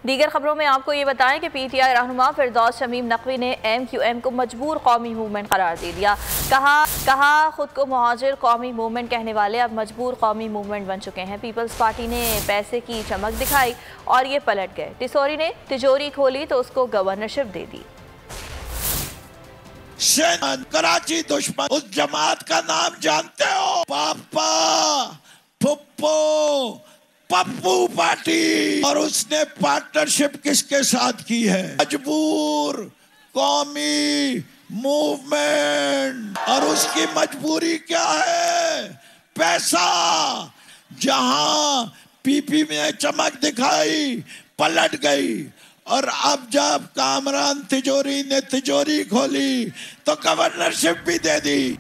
दीगर खबरों में आपको ये बताएं कि पीटीआई रहनुमा फिरदौस शमीम नकवी ने MQM को मजबूर कौमी मूवमेंट करार दे दिया। कहा खुद को मुहाजिर कौमी मूवमेंट कहने वाले अब मजबूर कौमी मूवमेंट बन चुके हैं। पीपल्स पार्टी ने पैसे की चमक दिखाई और ये पलट गए। टिसोरी ने तिजोरी खोली तो उसको गवर्नरशिप दे दी। कराची दुश्मन उस जमात का नाम जानते हो? पापा, फुप्पो, पप्पू पार्टी। और उसने पार्टनरशिप किसके साथ की है? मजबूर कौमी मूवमेंट। और उसकी मजबूरी क्या है? पैसा। जहां पीपी में चमक दिखाई पलट गई। और अब जब कामरान तिजोरी ने तिजोरी खोली तो गवर्नरशिप भी दे दी।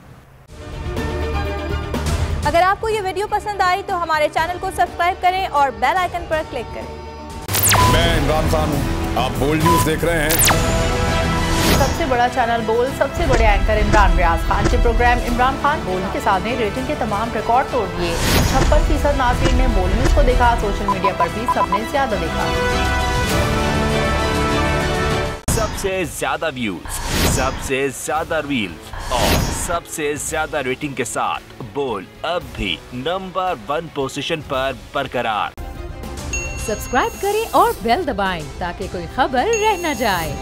अगर आपको ये वीडियो पसंद आई तो हमारे चैनल को सब्सक्राइब करें और बेल आइकन पर क्लिक करें। मैं इमरान खान हूँ, आप बोल्ड न्यूज देख रहे हैं। सबसे बड़ा चैनल बोल्ड, सबसे बड़े एंकर इमरान रियाज खान के प्रोग्राम इमरान खान बोल्ड के साथ ने रेटिंग के तमाम रिकॉर्ड तोड़ दिए। 56% नाज़रीन ने बोल्ड न्यूज को देखा। सोशल मीडिया पर भी सबने ज्यादा देखा। सबसे ज्यादा व्यूज, सबसे ज्यादा रील्स और सबसे ज्यादा रेटिंग के साथ बोल्ड अब भी नंबर 1 पोजीशन पर बरकरार। सब्सक्राइब करें और बेल दबाएं ताकि कोई खबर रह न जाए।